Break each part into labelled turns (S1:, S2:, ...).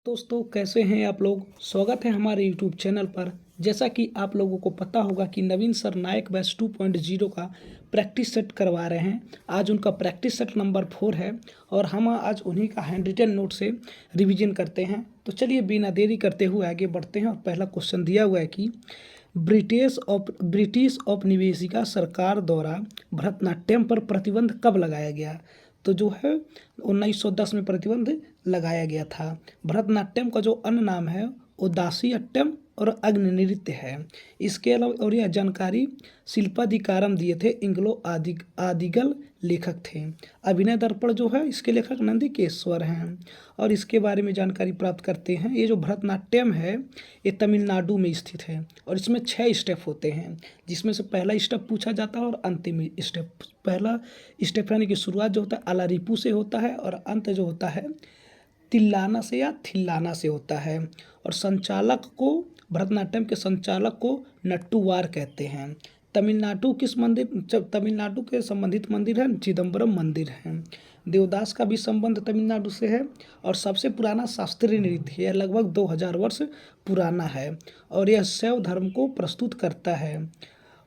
S1: दोस्तों कैसे हैं आप लोग। स्वागत है हमारे YouTube चैनल पर। जैसा कि आप लोगों को पता होगा कि नवीन सर नायक बैच 2.0 का प्रैक्टिस सेट करवा रहे हैं। आज उनका प्रैक्टिस सेट नंबर 4 है और हम आज उन्हीं का हैंड रिटन नोट से रिवीजन करते हैं। तो चलिए बिना देरी करते हुए आगे बढ़ते हैं। और पहला क्वेश्चन दिया हुआ है कि ब्रिटिश औपनिवेशिका सरकार द्वारा भरतनाट्यम पर प्रतिबंध कब लगाया गया। तो जो है 1910 में प्रतिबंध लगाया गया था। भरतनाट्यम का जो अन्य नाम है वो दासीअट्टम और अग्नि नृत्य है। इसके अलावा और यह जानकारी शिल्पाधिकारम दिए थे इंग्लो आदिगल लेखक थे। अभिनय दर्पण जो है इसके लेखक नंदिकेश्वर हैं। और इसके बारे में जानकारी प्राप्त करते हैं। ये जो भरतनाट्यम है ये तमिलनाडु में स्थित है और इसमें 6 स्टेप होते हैं, जिसमें से पहला स्टेप पूछा जाता है और अंतिम स्टेप। पहला स्टेप यानी कि शुरुआत जो होता है अलारिपू से होता है और अंत जो होता है तिल्लाना से या थिल्लाना से होता है। और संचालक को भरतनाट्यम के संचालक को नट्टूवार कहते हैं। तमिलनाडु के संबंधित मंदिर है चिदम्बरम मंदिर है। देवदास का भी संबंध तमिलनाडु से है। और सबसे पुराना शास्त्रीय नृत्य यह लगभग 2000 वर्ष पुराना है और यह शैव धर्म को प्रस्तुत करता है।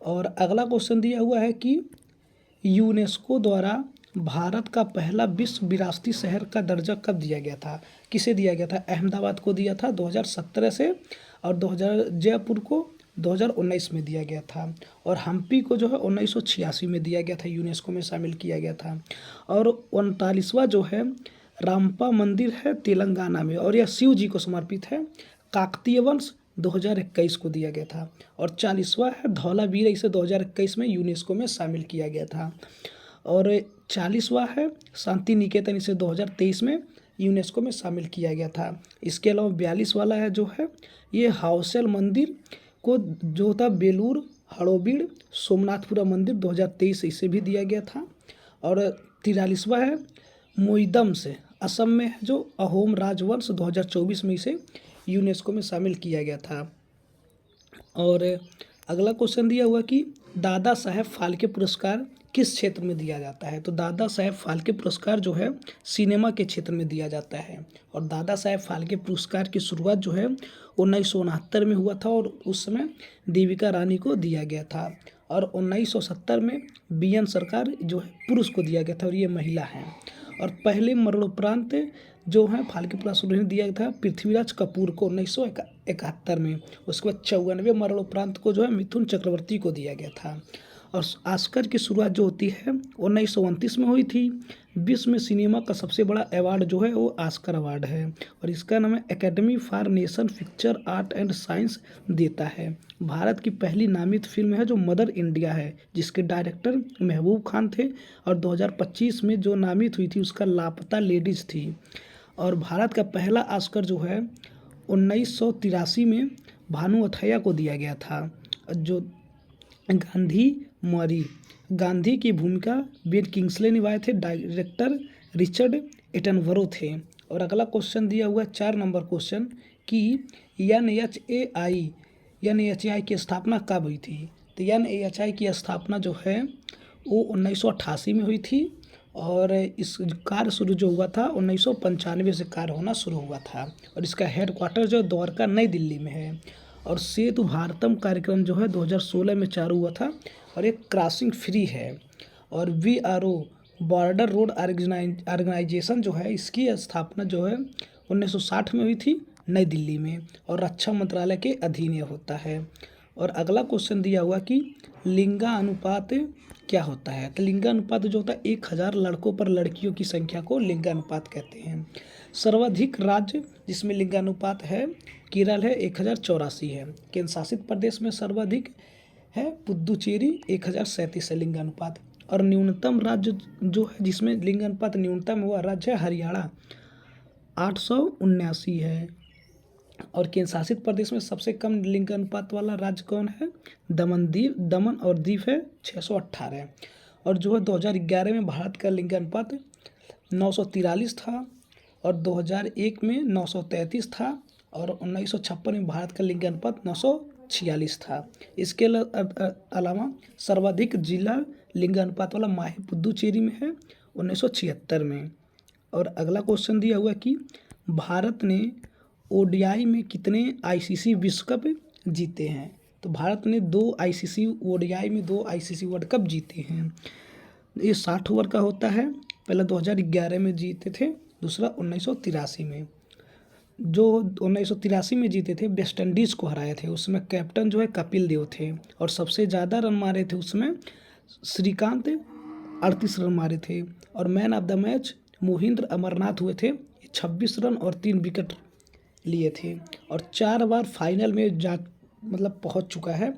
S1: और अगला क्वेश्चन दिया हुआ है कि यूनेस्को द्वारा भारत का पहला विश्व विरासती शहर का दर्जा कब दिया गया था। किसे दिया गया था। अहमदाबाद को दिया था 2017 से और जयपुर को 2019 में दिया गया था। और हम्पी को जो है 1986 में दिया गया था, यूनेस्को में शामिल किया गया था। और 39वां जो है रामपा मंदिर है तेलंगाना में और यह शिव जी को समर्पित है। काकतीय वंश 2021 को दिया गया था। और 40वां है धौलावीर, इसे 2021 में यूनेस्को में शामिल किया गया था। और 40वां है शांति निकेतन, इसे 2023 में यूनेस्को में शामिल किया गया था। इसके अलावा 42 वाला है जो है ये हाउसल मंदिर को जो था बेलूर हड़ोबीड़ सोमनाथपुरा मंदिर 2023 इसे भी दिया गया था। और 43वां है मोइदम से असम में है जो अहोम राजवंश 2024 में इसे यूनेस्को में शामिल किया गया था। और अगला क्वेश्चन दिया हुआ कि दादा साहेब फाल्के पुरस्कार किस क्षेत्र में दिया जाता है। तो दादा साहेब फाल्के पुरस्कार जो है सिनेमा के क्षेत्र में दिया जाता है। और दादा साहेब फाल्के पुरस्कार की शुरुआत जो है 1969 में हुआ था और उस समय देविका रानी को दिया गया था। और 1970 में BN सरकार जो है पुरुष को दिया गया था और ये महिला हैं। और पहले मरणोपरांत जो है फाल्के पुरस्कार दिया गया था पृथ्वीराज कपूर को 1971 में। उसके बाद 94वें मरणोपरांत को जो है मिथुन चक्रवर्ती को दिया गया था। और ऑस्कर की शुरुआत जो होती है 1929 में हुई थी। विश्व में सिनेमा का सबसे बड़ा अवार्ड जो है वो ऑस्कर अवार्ड है और इसका नाम है academy for nation picture art and science देता है। भारत की पहली नामित फिल्म है जो मदर इंडिया है, जिसके डायरेक्टर महबूब खान थे। और 2025 में जो नामित हुई थी उसका लापता लेडीज थी। और भारत का पहला ऑस्कर जो है 1983 में भानु अथैया को दिया गया था। जो गांधी की भूमिका बेन किंग्सले निभाए थे। डायरेक्टर रिचर्ड एटनबरो थे। और अगला क्वेश्चन दिया हुआ 4 नंबर क्वेश्चन कि NHI की स्थापना कब हुई थी। तो NHI की स्थापना जो है वो 1988 में हुई थी और इस कार्य शुरू जो हुआ था 1995 से कार्य होना शुरू हुआ था। और इसका हेडक्वार्टर जो द्वारका नई दिल्ली में है। और सेतु भारतम कार्यक्रम जो है 2016 में चालू हुआ था और एक क्रॉसिंग फ्री है। और VRO बॉर्डर रोड ऑर्गेनाइजेशन जो है इसकी स्थापना जो है 1960 में हुई थी नई दिल्ली में और रक्षा मंत्रालय के अधीन यह होता है। और अगला क्वेश्चन दिया हुआ कि लिंगानुपात क्या होता है। तो लिंगानुपात जो होता है 1000 लड़कों पर लड़कियों की संख्या को लिंगानुपात कहते हैं। सर्वाधिक राज्य जिसमें लिंगानुपात है केरल है 1084 है। केंद्र शासित प्रदेश में सर्वाधिक है पुद्दुचेरी 1037 है लिंगानुपात। और न्यूनतम राज्य जो है जिसमें लिंगानुपात न्यूनतम हुआ राज्य है हरियाणा 879 है। और केंद्र शासित प्रदेश में सबसे कम लिंगानुपात वाला राज्य कौन है। दमन और दीव है 618। और जो है 2011 में भारत का लिंगानुपात 943 था और 2001 में 933 था और 1956 में भारत का लिंगानुपात 946 था। इसके अलावा सर्वाधिक जिला लिंगानुपात वाला माही पुद्दुचेरी में है 1976 में। और अगला क्वेश्चन दिया हुआ कि भारत ने ओडीआई में कितने आईसीसी विश्व कप जीते हैं? तो भारत ने 2 आईसीसी ओडीआई में 2 आईसीसी वर्ल्ड कप जीते हैं। ये 60 ओवर का होता है। पहला 2011 में जीते थे, दूसरा 1983 में। जो 1983 में जीते थे वेस्ट इंडीज़ को हराए थे, उसमें कैप्टन जो है कपिल देव थे और सबसे ज़्यादा रन मारे थे उसमें श्रीकांत 38 रन मारे थे और man of the match Mohinder Amarnath हुए थे, 26 रन और 3 विकेट लिए थे और 4 बार फाइनल में जा पहुंच चुका है।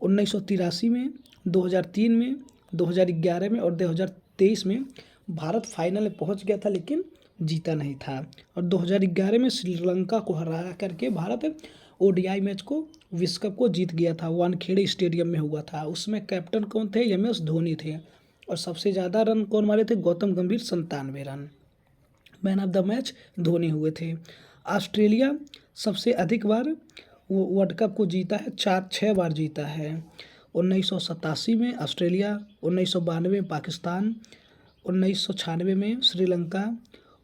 S1: 1983 में, 2003 में, 2011 में और 2023 में भारत फाइनल में पहुंच गया था लेकिन जीता नहीं था। और 2011 में श्रीलंका को हरा करके भारत ओडीआई मैच को विश्व कप को जीत गया था। वानखेड़े स्टेडियम में हुआ था। उसमें कैप्टन कौन थे? एम.एस. धोनी थे और सबसे ज़्यादा रन कौन मारे थे? गौतम गंभीर 97 run. Man of the match Dhoni हुए थे। ऑस्ट्रेलिया सबसे अधिक बार वो वर्ल्ड कप को जीता है, 6 बार जीता है। 1987 में ऑस्ट्रेलिया, 1992 में पाकिस्तान, 1996 में श्रीलंका,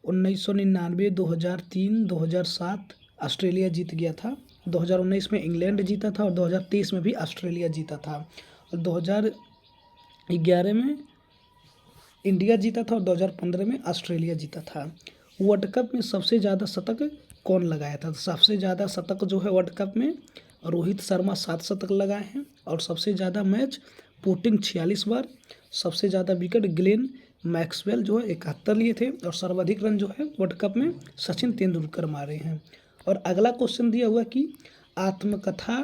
S1: 1999, 2003, 2007 ऑस्ट्रेलिया जीत गया था। 2019 में इंग्लैंड जीता था और 2023 में भी ऑस्ट्रेलिया जीता था और 2011 में इंडिया जीता था और 2015 में ऑस्ट्रेलिया जीता था। वर्ल्ड कप में सबसे ज़्यादा शतक कौन लगाया था? सबसे ज़्यादा शतक जो है वर्ल्ड कप में रोहित शर्मा 7 शतक लगाए हैं और सबसे ज़्यादा मैच पुटिन 46 बार, सबसे ज़्यादा विकेट ग्लेन मैक्सवेल जो है 71 लिए थे और सर्वाधिक रन जो है वर्ल्ड कप में सचिन तेंदुलकर मारे हैं। और अगला क्वेश्चन दिया हुआ कि आत्मकथा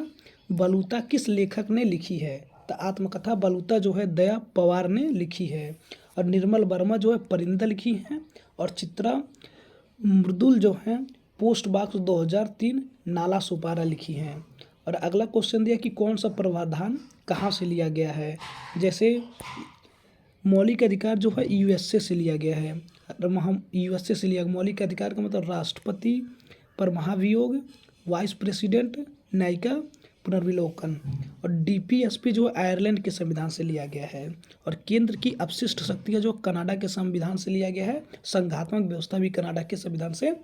S1: बलूता किस लेखक ने लिखी है? तो आत्मकथा बलूता जो है दया पवार ने लिखी है और निर्मल वर्मा जो है परिंदा लिखी हैं और चित्रा मृदुल जो है पोस्ट बॉक्स 2003 नाला सुपारा लिखी हैं। और अगला क्वेश्चन दिया कि कौन सा प्रावधान कहाँ से लिया गया है? जैसे मौलिक अधिकार जो है यूएसए से लिया गया है। यूएसए से लिया मौलिक अधिकार का मतलब राष्ट्रपति पर महाभियोग, वाइस प्रेसिडेंट, न्यायिका पुनर्विलोकन। और डीपीएसपी जो आयरलैंड के संविधान से लिया गया है और केंद्र की अपशिष्ट शक्तियाँ जो कनाडा के संविधान से लिया गया है। संघात्मक व्यवस्था भी कनाडा के संविधान से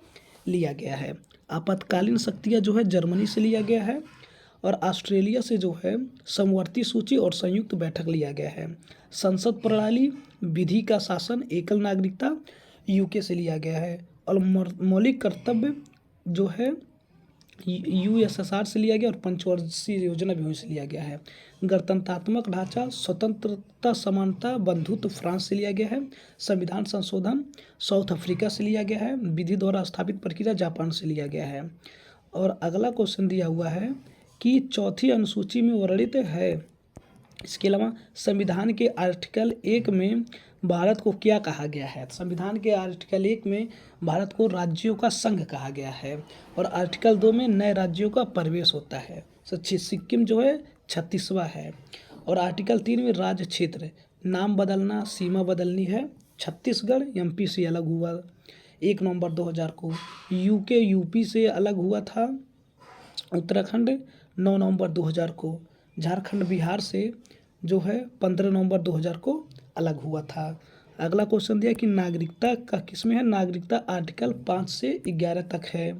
S1: लिया गया है। आपातकालीन शक्तियाँ जो है जर्मनी से लिया गया है और ऑस्ट्रेलिया से जो है समवर्ती सूची और संयुक्त बैठक लिया गया है। संसद प्रणाली, विधि का शासन, एकल नागरिकता यूके से लिया गया है और मौलिक कर्तव्य जो है यूएसएसआर से लिया गया और पंचवर्षीय योजना भी वहीं से लिया गया है। गणतंत्रात्मक ढांचा, स्वतंत्रता, समानता, बंधुत्व फ्रांस से लिया गया है। संविधान संशोधन साउथ अफ्रीका से लिया गया है। विधि द्वारा स्थापित प्रक्रिया जापान से लिया गया है। और अगला क्वेश्चन दिया हुआ है कि चौथी अनुसूची में वर्णित है। इसके अलावा संविधान के आर्टिकल 1 में भारत को क्या कहा गया है? संविधान के आर्टिकल 1 में भारत को राज्यों का संघ कहा गया है और आर्टिकल 2 में नए राज्यों का प्रवेश होता है। सिक्किम जो है 36वां है। और आर्टिकल 3 में राज्य क्षेत्र, नाम बदलना, सीमा बदलनी है। छत्तीसगढ़ एमपी से अलग हुआ 1 नवंबर 2000 को। यूके यूपी से अलग हुआ था। उत्तराखंड 9 नवंबर 2000 को। झारखंड बिहार से जो है 15 नवंबर 2000 को अलग हुआ था। अगला क्वेश्चन दिया कि नागरिकता का किसमें है? नागरिकता आर्टिकल 5 से 11 तक है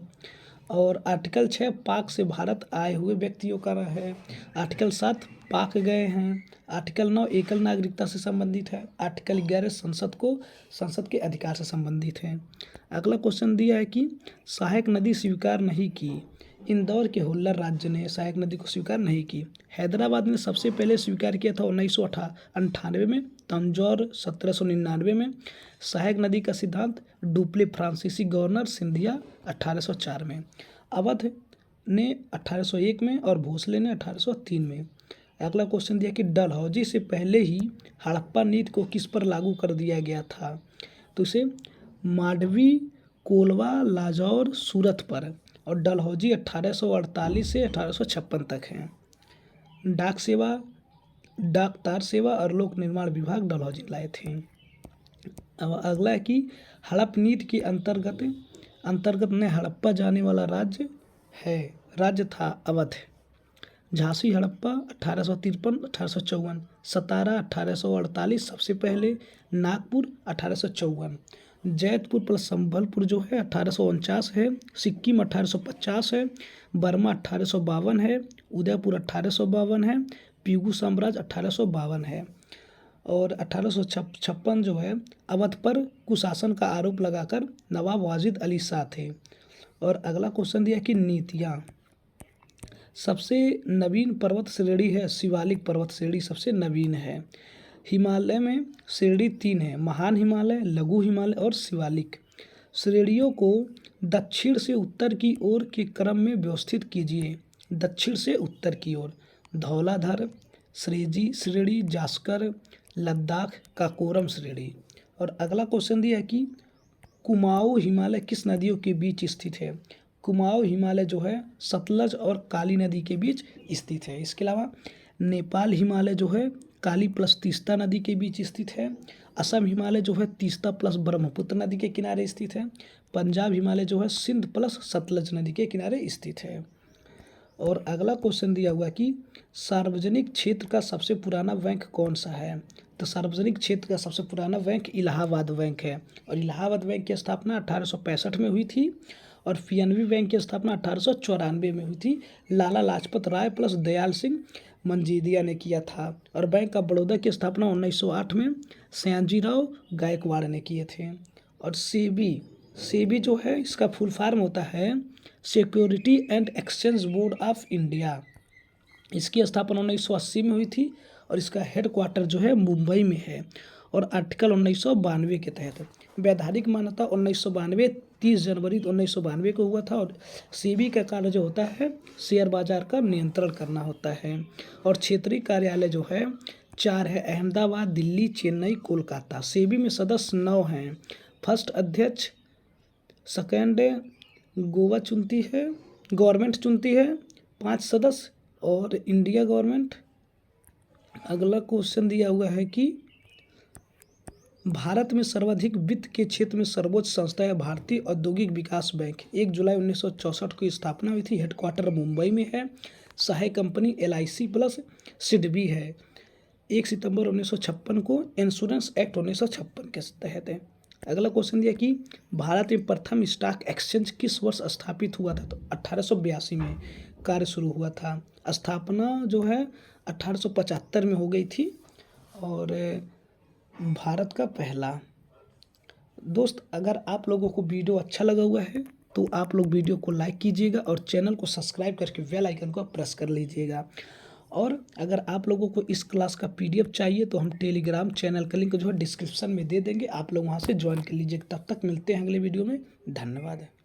S1: और आर्टिकल 6 पाक से भारत आए हुए व्यक्तियों का है। आर्टिकल 7 पाक गए हैं। आर्टिकल 9 एकल नागरिकता से संबंधित है। आर्टिकल 11 संसद के अधिकार से संबंधित है। अगला क्वेश्चन दिया है कि सहायक नदी स्वीकार नहीं की। इंदौर के हुल्लर राज्य ने सहायक नदी को स्वीकार नहीं की। हैदराबाद ने सबसे पहले स्वीकार किया था 1998 में। तंजौर 1799 में। सहायक नदी का सिद्धांत डुप्ले फ्रांसीसी गवर्नर सिंधिया 1804 में। अवध ने 1801 में और भोसले ने 1803 में। अगला क्वेश्चन दिया कि डलहौजी से पहले ही हड़प्पा नीति को किस पर लागू कर दिया गया था? तो इसे मांडवी, कोलवा, लाजौर, सूरत पर। और डलहौजी 1848 से 1856 तक है। डाक सेवा, डाक तार सेवा और लोक निर्माण विभाग डलहौजी लाए थे। अब अगला है कि हड़प नीति के अंतर्गत ने हड़प्पा जाने वाला राज्य था अवध। झांसी हड़प्पा 1853, 1854। सतारा 1848 सबसे पहले। नागपुर 1854। जैतपुर प्लस संबलपुर जो है 1849 है, सिक्किम 1850 है, बर्मा 1852 है, उदयपुर 1852 है, पीगू साम्राज्य 1852 है। और 1856 जो है अवध पर कुशासन का आरोप लगाकर नवाब वाजिद अली शाह थे। और अगला क्वेश्चन दिया कि नीतियाँ। सबसे नवीन पर्वत श्रेणी है शिवालिक पर्वत श्रेणी, सबसे नवीन है। हिमालय में श्रेणी 3 है, महान हिमालय, लघु हिमालय और शिवालिक। श्रेणियों को दक्षिण से उत्तर की ओर के क्रम में व्यवस्थित कीजिए। दक्षिण से उत्तर की ओर धौलाधर श्रेणी, जास्कर, लद्दाख, काकोरम श्रेणी। और अगला क्वेश्चन दिया है कि कुमाऊँ हिमालय किस नदियों के बीच स्थित है। कुमाऊँ हिमालय जो है सतलज और काली नदी के बीच स्थित है। इसके अलावा नेपाल हिमालय जो है काली प्लस तीस्ता नदी के बीच स्थित है। असम हिमालय जो है तीस्ता प्लस ब्रह्मपुत्र नदी के किनारे स्थित है। पंजाब हिमालय जो है सिंध प्लस सतलज नदी के किनारे स्थित है। और अगला क्वेश्चन दिया हुआ कि सार्वजनिक क्षेत्र का सबसे पुराना बैंक कौन सा है। तो सार्वजनिक क्षेत्र का सबसे पुराना बैंक इलाहाबाद बैंक है। और इलाहाबाद बैंक की स्थापना 1865 में हुई थी। और पीएनबी बैंक की स्थापना 1894 में हुई थी। लाला लाजपत राय प्लस दयाल सिंह मंजीरिया ने किया था। और बैंक ऑफ बड़ौदा की स्थापना 1908 में सयाजीराव गायकवाड़ ने किए थे। और सेबी जो है इसका फुल फॉर्म होता है security and exchange board of India. इसकी स्थापना 1980 में हुई थी। और इसका हेडक्वार्टर जो है मुंबई में है। और आर्टिकल 1992 के तहत वैधानिक मान्यता 1992 30 जनवरी 1992 को हुआ था। और सेबी का कार्य जो होता है शेयर बाजार का नियंत्रण करना होता है। और क्षेत्रीय कार्यालय जो है 4 है, अहमदाबाद, दिल्ली, चेन्नई, कोलकाता। सेबी में सदस्य 9 हैं। फर्स्ट अध्यक्ष, सेकेंड गोवा चुनती है, गवर्नमेंट चुनती है 5 सदस्य और इंडिया गवर्नमेंट। अगला क्वेश्चन दिया हुआ है कि भारत में सर्वाधिक वित्त के क्षेत्र में सर्वोच्च संस्था है भारतीय औद्योगिक विकास बैंक। 1 जुलाई 1964 को स्थापना हुई थी। हेडक्वार्टर मुंबई में है। सहायक कंपनी LIC प्लस सिडबी है। 1 सितंबर 1956 को इंश्योरेंस एक्ट 1956 के तहत है। अगला क्वेश्चन दिया कि भारत में प्रथम स्टॉक एक्सचेंज किस वर्ष स्थापित हुआ था। तो 1882 में कार्य शुरू हुआ था। स्थापना जो है 1875 में हो गई थी। और भारत का पहला। दोस्त अगर आप लोगों को वीडियो अच्छा लगा हुआ है तो आप लोग वीडियो को लाइक कीजिएगा और चैनल को सब्सक्राइब करके बेल आइकन को प्रेस कर लीजिएगा। और अगर आप लोगों को इस क्लास का PDF चाहिए तो हम टेलीग्राम चैनल का लिंक जो है डिस्क्रिप्शन में दे देंगे, आप लोग वहां से ज्वाइन कर लीजिएगा। तब तक मिलते हैं अगले वीडियो में। धन्यवाद।